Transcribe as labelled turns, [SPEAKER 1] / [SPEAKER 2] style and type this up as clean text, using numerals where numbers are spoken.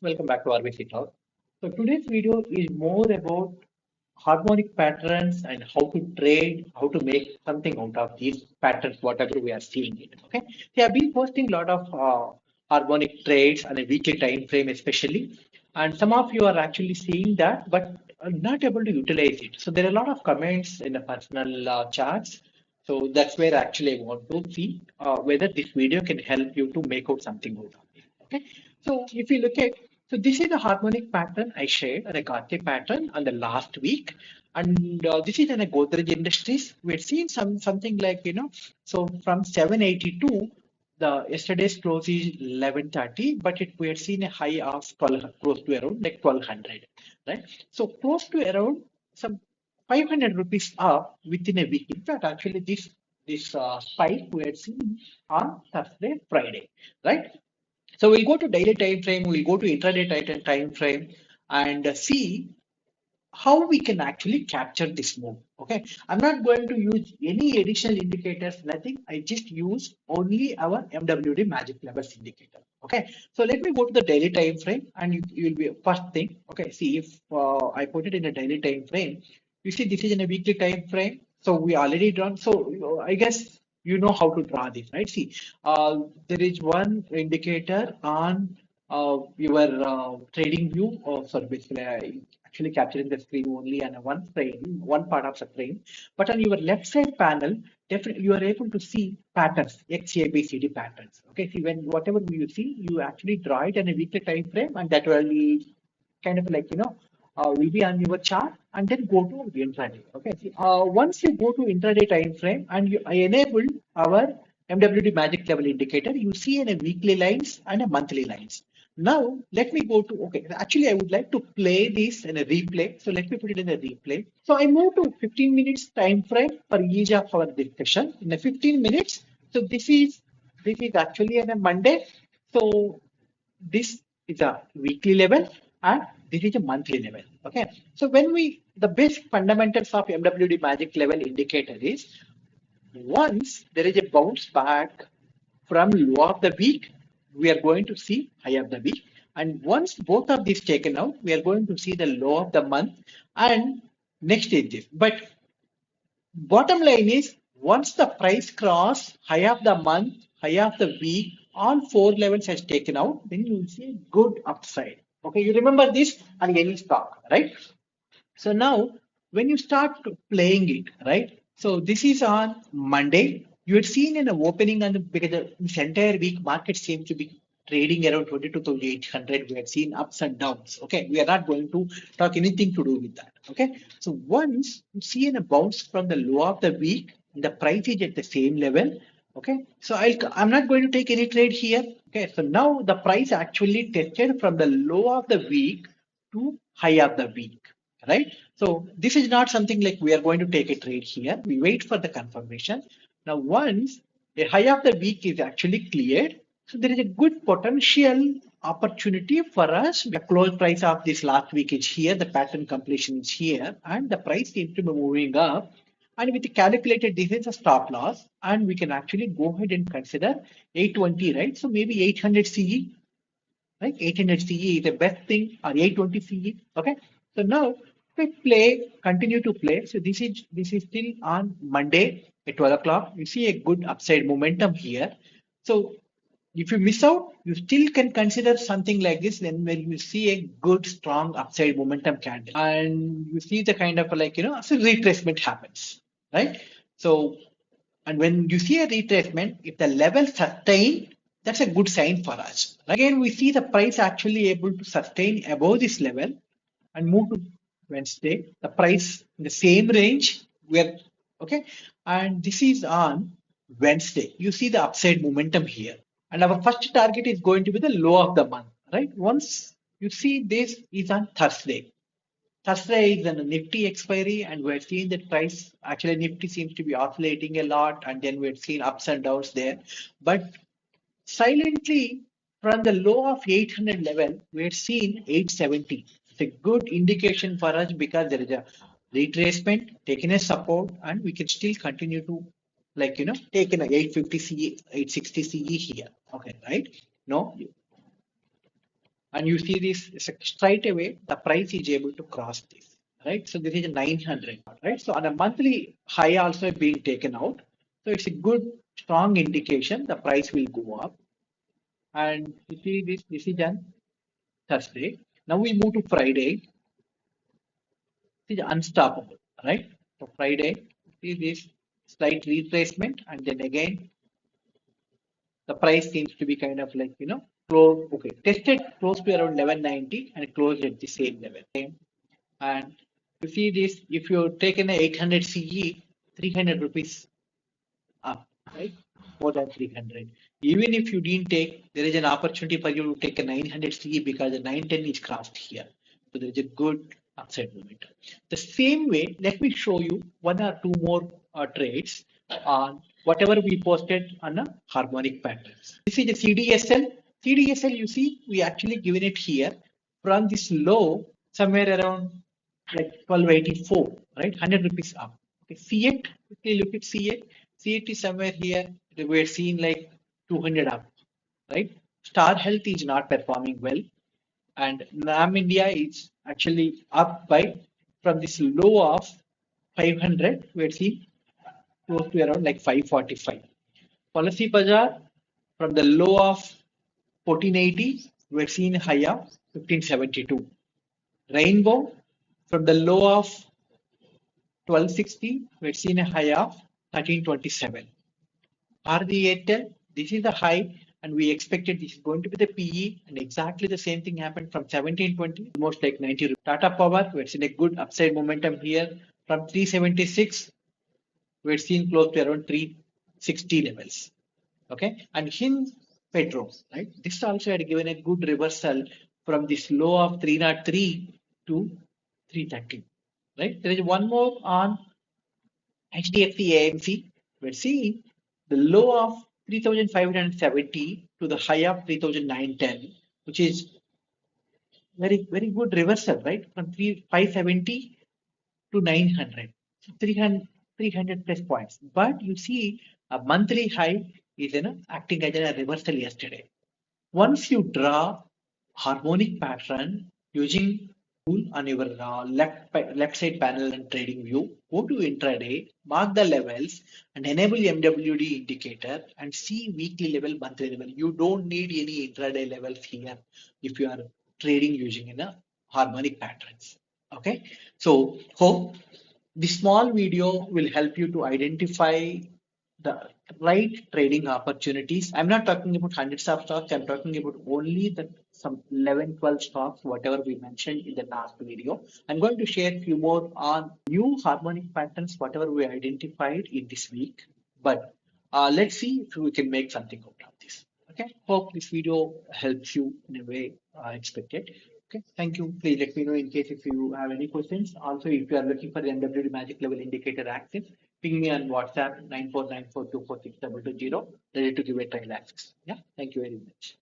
[SPEAKER 1] welcome back to RBC Talk. So today's video is more about harmonic patterns and how to trade, how to make something out of these patterns, whatever we are seeing it. Okay, so I've been posting a lot of harmonic trades on a weekly time frame, especially, and some of you are actually seeing that, but are not able to utilize it. So there are a lot of comments in the personal charts. So that's where actually I want to see whether this video can help you to make out something out of it. Okay, so if you look at, so this is a harmonic pattern I shared, a Gaussian pattern on the last week, and this is in a Godrej Industries. We're seeing something like so from 782, the yesterday's close is 1130, but we had seen a high of 12, close to around like 1200, right? So close to around some 500 rupees up within a week. In fact, actually this spike we had seen on Thursday, Friday, right? So we'll go to daily time frame, we'll go to intraday time frame and see how we can actually capture this move. Okay, I'm not going to use any additional indicators, nothing. I just use only our MWD magic levels indicator. Okay, so let me go to the daily time frame and you'll be first thing. Okay, see if I put it in a daily time frame, you see this is in a weekly time frame. So we already done. So I guess you know how to draw this, right? See, there is one indicator on your trading view. Oh, sorry, basically I actually capturing the screen only on one frame, one part of the frame. But on your left side panel, definitely you are able to see patterns, XABCD patterns. Okay, see when whatever you see, you actually draw it in a weekly time frame, and that will kind of like will be on your chart, and then go to the intraday. Okay, see, once you go to intraday time frame and I enable our MWD magic level indicator, you see in a weekly lines and a monthly lines. Now, let me go to, okay, actually, I would like to play this in a replay. So let me put it in a replay. So I move to 15 minutes time frame for each of our discussion. In a 15 minutes, so this is actually on a Monday. So this is a weekly level and this is a monthly level. Okay. So when the basic fundamentals of MWD magic level indicator is once there is a bounce back from low of the week, we are going to see high of the week. And once both of these taken out, we are going to see the low of the month and next is this. But bottom line is once the price cross high of the month, high of the week, all four levels has taken out, then you will see a good upside. Okay, you remember this on any stock, right? So now when you start playing it, right? So this is on Monday. You had seen in the opening and because this entire week market seems to be trading around 22,800. We had seen ups and downs. Okay, we are not going to talk anything to do with that. Okay, so once you see in a bounce from the low of the week, the price is at the same level. Okay, so I'm not going to take any trade here. Okay, so now the price actually tested from the low of the week to high of the week, right? So this is not something like we are going to take a trade here. We wait for the confirmation. Now, once a high of the week is actually cleared, so there is a good potential opportunity for us. The close price of this last week is here, the pattern completion is here, and the price seems to be moving up. And with the calculated, this is a stop loss, and we can actually go ahead and consider 820, right? So maybe 800 CE, right? 800 CE is the best thing, or 820 CE. Okay. So now we continue to play. So this is still on Monday at 12 o'clock. You see a good upside momentum here. So if you miss out, you still can consider something like this. Then when you see a good strong upside momentum candle, and you see the kind of like so retracement happens, right? So and when you see a retracement, if the level sustain, that's a good sign for us. Again, we see the price actually able to sustain above this level and move to Wednesday. The price in the same range. We're okay, and this is on Wednesday. You see the upside momentum here, and our first target is going to be the low of the month, right? Once you see this is on Thursday. Thursday is a Nifty expiry, and we're seeing that price actually Nifty seems to be oscillating a lot, and then we're seeing ups and downs there. But silently from the low of 800 level, we're seeing 870. It's a good indication for us because there is a retracement, taking a support, and we can still continue to take in a 850 CE, 860 CE here. Okay, right? No, And you see this straight away, the price is able to cross this, right? So this is a 900, right? So on a monthly high also being taken out. So it's a good, strong indication the price will go up. And you see this is on Thursday. Now we move to Friday. It is unstoppable, right? So Friday, see this slight retracement, and then again the price seems to be kind of like, close, okay, tested close to around 1190 and closed at the same level. And you see this, if you've taken a 800 CE, 300 rupees up, right? More than 300. Even if you didn't take, there is an opportunity for you to take a 900 CE because the 910 is crossed here. So there is a good upside momentum. The same way, let me show you one or two more trades on whatever we posted on a harmonic patterns. This is a CDSL. CDSL, you see, we actually given it here from this low somewhere around like 1284, right? 100 rupees up. Okay, see it. Okay, look at see it. See it is somewhere here. We're seeing like 200 up, right? Star Health is not performing well, and NAM India is actually up by from this low of 500. We're seeing close to around like 545. Policy Bazaar from the low of 1480, we're seeing a high of 1572. Rainbow from the low of 1260, we're seeing a high of 1327. RD Airtel, this is the high, and we expected this is going to be the PE, and exactly the same thing happened from 1720, almost like 90. Tata Power, we're seeing a good upside momentum here from 376, we're seeing close to around 360 levels. Okay, and Hind Petro, right? This also had given a good reversal from this low of 303 to 330, right? There is one more on HDFC AMC. We're seeing the low of 3,570 to the high of 3,910, which is very good reversal, right? From 570 to 900, so 300 plus points. But you see a monthly high is acting as a reversal yesterday. Once you draw harmonic pattern using tool on your left side panel and trading view, go to intraday, mark the levels and enable MWD indicator and see weekly level, monthly level. You don't need any intraday levels here if you are trading using in a harmonic patterns. Okay, so hope this small video will help you to identify the right trading opportunities. I'm not talking about hundreds of stocks. I'm talking about only the some 11, 12 stocks, whatever we mentioned in the last video. I'm going to share a few more on new harmonic patterns, whatever we identified in this week. But let's see if we can make something out of this. Okay. Hope this video helps you in a way expected. Okay, thank you. Please let me know in case if you have any questions. Also, if you are looking for the MWD magic level indicator access, ping me on WhatsApp 9494246220. Ready to give a trial access. Yeah, thank you very much.